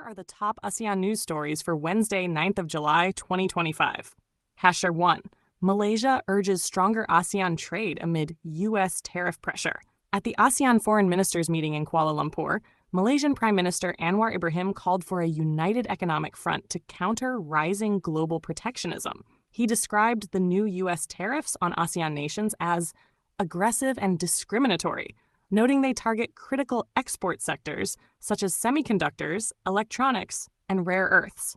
are the top ASEAN news stories for Wednesday, 9th of July, 2025. Hasher 1. Malaysia urges stronger ASEAN trade amid U.S. tariff pressure. At the ASEAN Foreign Ministers Meeting in Kuala Lumpur, Malaysian Prime Minister Anwar Ibrahim called for a united economic front to counter rising global protectionism. He described the new U.S. tariffs on ASEAN nations as aggressive and discriminatory, noting they target critical export sectors such as semiconductors, electronics, and rare earths.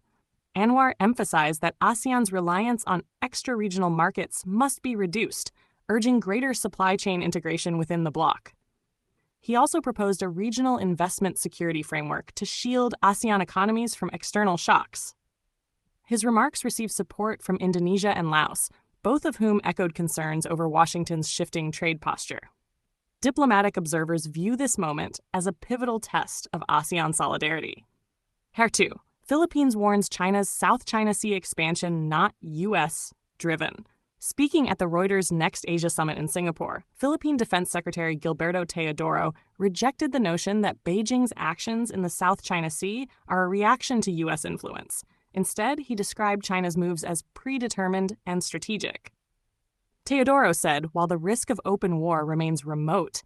Anwar emphasized that ASEAN's reliance on extra-regional markets must be reduced, urging greater supply chain integration within the bloc. He also proposed a regional investment security framework to shield ASEAN economies from external shocks. His remarks received support from Indonesia and Laos, both of whom echoed concerns over Washington's shifting trade posture. Diplomatic observers view this moment as a pivotal test of ASEAN solidarity. Here 2. Philippines warns China's South China Sea expansion not U.S.-driven. Speaking at the Reuters Next Asia Summit in Singapore, Philippine Defense Secretary Gilberto Teodoro rejected the notion that Beijing's actions in the South China Sea are a reaction to U.S. influence. Instead, he described China's moves as predetermined and strategic. Teodoro said, while the risk of open war remains remote,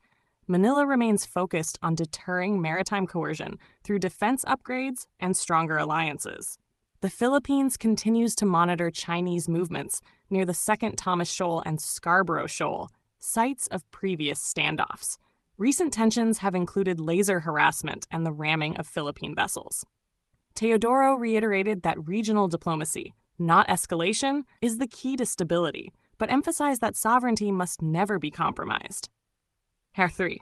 Manila remains focused on deterring maritime coercion through defense upgrades and stronger alliances. The Philippines continues to monitor Chinese movements near the Second Thomas Shoal and Scarborough Shoal, sites of previous standoffs. Recent tensions have included laser harassment and the ramming of Philippine vessels. Teodoro reiterated that regional diplomacy, not escalation, is the key to stability, but emphasized that sovereignty must never be compromised. Here 3.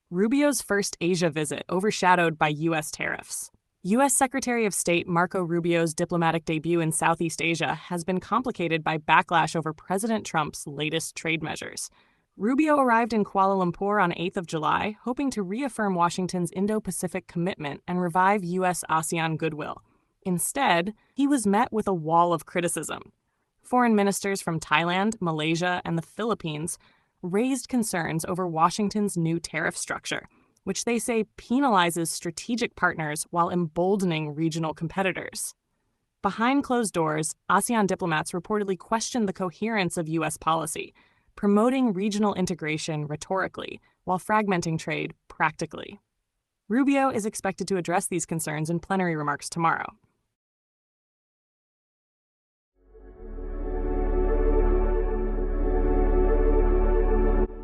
Rubio's first Asia visit overshadowed by U.S. tariffs. U.S. Secretary of State Marco Rubio's diplomatic debut in Southeast Asia has been complicated by backlash over President Trump's latest trade measures. Rubio arrived in Kuala Lumpur on 8th of July, hoping to reaffirm Washington's Indo-Pacific commitment and revive U.S.-ASEAN goodwill. Instead, he was met with a wall of criticism. Foreign ministers from Thailand, Malaysia, and the Philippines raised concerns over Washington's new tariff structure, which they say penalizes strategic partners while emboldening regional competitors. Behind closed doors, ASEAN diplomats reportedly questioned the coherence of U.S. policy, promoting regional integration rhetorically while fragmenting trade practically. Rubio is expected to address these concerns in plenary remarks tomorrow.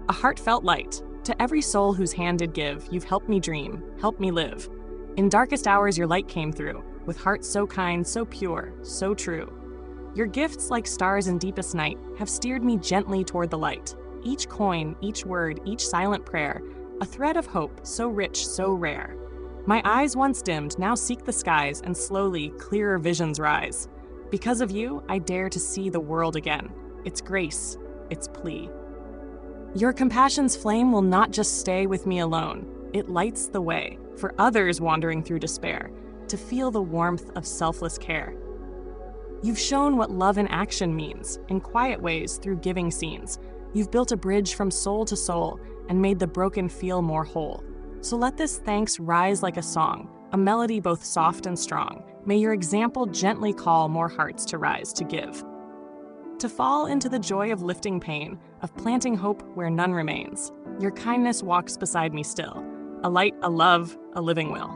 A heartfelt light. To every soul whose hand did give, you've helped me dream, helped me live. In darkest hours your light came through, with hearts so kind, so pure, so true. Your gifts, like stars in deepest night, have steered me gently toward the light. Each coin, each word, each silent prayer, a thread of hope so rich, so rare. My eyes once dimmed now seek the skies, and slowly clearer visions rise. Because of you, I dare to see the world again. Its grace, its plea. Your compassion's flame will not just stay with me alone. It lights the way for others wandering through despair to feel the warmth of selfless care. You've shown what love in action means, in quiet ways through giving scenes. You've built a bridge from soul to soul and made the broken feel more whole. So let this thanks rise like a song, a melody both soft and strong. May your example gently call more hearts to rise to give. To fall into the joy of lifting pain, of planting hope where none remains. Your kindness walks beside me still, a light, a love, a living will.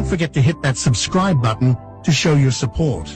forget to hit that subscribe button to show your support.